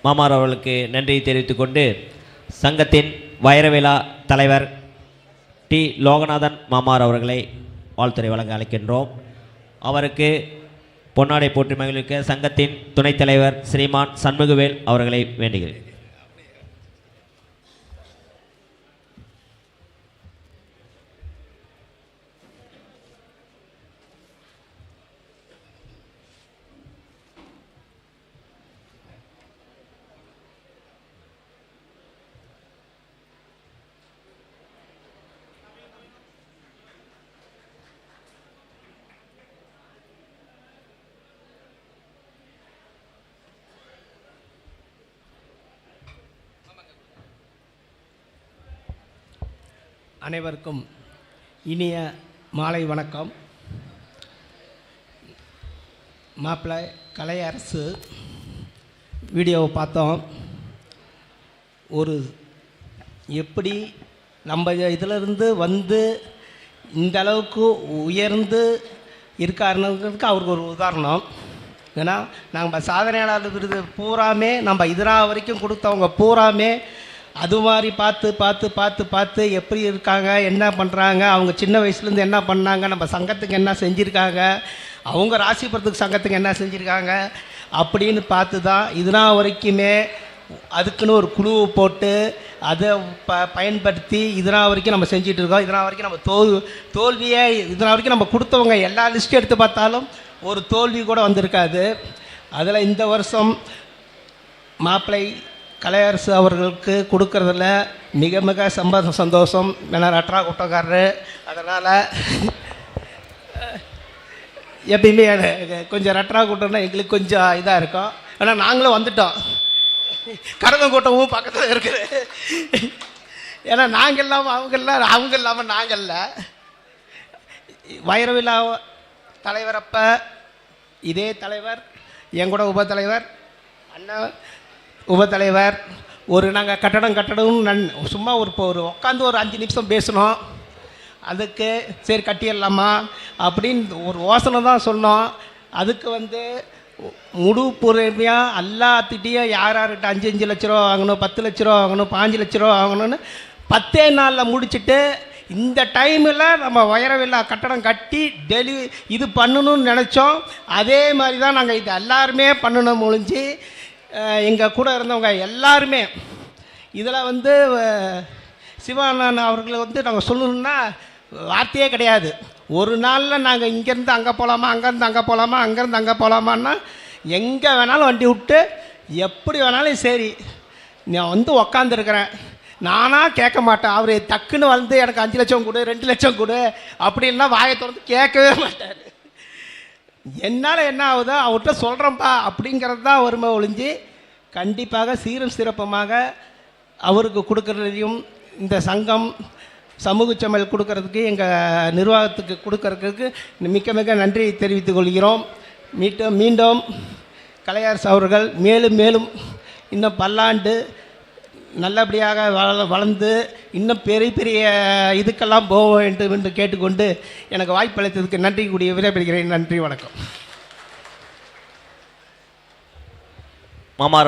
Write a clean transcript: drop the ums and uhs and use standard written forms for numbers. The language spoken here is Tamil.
மாமார் அவர்களுக்கு நன்றி தெரிவித்துக்கொண்டு சங்கத்தின் வைரவிழா தலைவர் டி லோகநாதன் மாமார் அவர்களை வாழ்த்துரை வழங்க அழைக்கின்றோம். அவருக்கு பொன்னாடை போற்றி மகிழ்விக்க சங்கத்தின் துணைத் தலைவர் ஸ்ரீமான் சண்முகவேல் அவர்களை வேண்டுகிறேன். அனைவருக்கும் இனிய மாலை வணக்கம். மாப்பிள்ளை கலையரசு வீடியோவை பார்த்தோம். ஒரு எப்படி நம்ம இதிலிருந்து வந்து இந்த அளவுக்கு உயர்ந்து இருக்காருன்றதுக்கு அவருக்கு ஒரு உதாரணம். ஏன்னா நம்ம சாதனையாளர் விருது பூராமே நம்ம இதனா வரைக்கும் கொடுத்தவங்க பூராமே அது மாதிரி பார்த்து பார்த்து பார்த்து பார்த்து எப்படி இருக்காங்க, என்ன பண்ணுறாங்க, அவங்க சின்ன வயசுலேருந்து என்ன பண்ணாங்க, நம்ம சங்கத்துக்கு என்ன செஞ்சுருக்காங்க, அவங்க ராசிபுரத்துக்கு சங்கத்துக்கு என்ன செஞ்சுருக்காங்க அப்படின்னு பார்த்து தான் இதனா வரைக்குமே அதுக்குன்னு ஒரு குழுவை போட்டு அதை பயன்படுத்தி இதனா வரைக்கும் நம்ம செஞ்சிட்ருக்கோம். இதனா வரைக்கும் நம்ம தோல்வியே இதனா வரைக்கும் நம்ம கொடுத்தவங்க எல்லா லிஸ்ட்டும் எடுத்து பார்த்தாலும் ஒரு தோல்வி கூட வந்திருக்காது. அதில் இந்த வருஷம் மாப்பிள்ளை கலையரசு அவர்களுக்கு கொடுக்கறதில் மிக மிக சந்தோஷம். ஏன்னா ரட்ரா கூட்டக்காரரு, அதனால் எப்பயுமே கொஞ்சம் ரட்ரா கூட்டம்னா எங்களுக்கு கொஞ்சம் இதாக இருக்கும். ஆனால் நாங்களும் வந்துட்டோம், கடந்த கூட்டமும் பக்கத்தில் இருக்குது. ஏன்னா நாங்கள் இல்லாமல் அவங்க இல்லாமல் நாங்கள் இல்லை. வைரவிழா தலைவரப்ப இதே தலைவர் என் கூட உபத்தலைவர் அண்ணா உபத்தலைவர் ஒரு நாங்கள் கட்டடம் சும்மா ஒரு உட்காந்து ஒரு 5 நிமிஷம் பேசணும். அதுக்கு சரி கட்டிடலாமா அப்படின்னு ஒரு யோசனை தான் சொன்னோம். அதுக்கு வந்து முழு பொறுமையாக எல்லாத்திட்டையும் யார்கிட்ட 5 லட்ச ரூபா வாங்கணும், 10 லட்ச ரூபா வாங்கணும், 5 லட்ச ரூபா வாங்கணும்னு 10 நாளில் முடிச்சுட்டு இந்த டைமில் நம்ம வைரவிழா கட்டடம் கட்டி இது பண்ணணும்னு நினச்சோம். அதே மாதிரி தான் நாங்கள் இது எல்லாருமே பண்ணணும் ஒழிஞ்சு எங்கள் கூட இருந்தவங்க எல்லாருமே இதில் வந்து சிவானந்தன் அவர்களை வந்து நாங்கள் சொல்லணுன்னா வார்த்தையே கிடையாது. ஒரு நாளில் நாங்கள் இங்கேருந்து அங்கே போகலாமா, அங்கேருந்து அங்கே போகலாமா, அங்கேருந்து அங்கே போகலாமான்னா எங்கே வேணாலும் வண்டி விட்டு எப்படி வேணாலும் சரி நான் வந்து உக்காந்துருக்கிறேன். நானாக கேட்க மாட்டேன். அவர் டக்குன்னு வந்து எனக்கு 5 லட்சம் கொடு, 2 லட்சம் கொடு அப்படின்னா வாயை திறந்து கேட்கவே மாட்டார். என்னால் என்ன ஆகுதோ அவர்கிட்ட சொல்கிறேன்ப்பா அப்படிங்கிறது தான் வருமே ஒழிஞ்சு கண்டிப்பாக சீரும் சிறப்பமாக அவருக்கு கொடுக்குறதையும் இந்த சங்கம் சமூக சமையல் கொடுக்கறதுக்கு எங்கள் நிர்வாகத்துக்கு கொடுக்கறதுக்கு மிக மிக நன்றி தெரிவித்துக் கொள்கிறோம். மீண்டும் கலையரசு அவர்கள் மேலும் மேலும் இன்னும் பல்லாண்டு நல்லபடியாக வளர்ந்து இன்னும் பெரிய பெரிய இதுக்கெல்லாம் போக வேண்டும் என்று கேட்டுக்கொண்டு எனக்கு வாய்ப்பளித்ததுக்கு நன்றி கூடிய விடைபெறுகிறேன். நன்றி, வணக்கம். மாமார்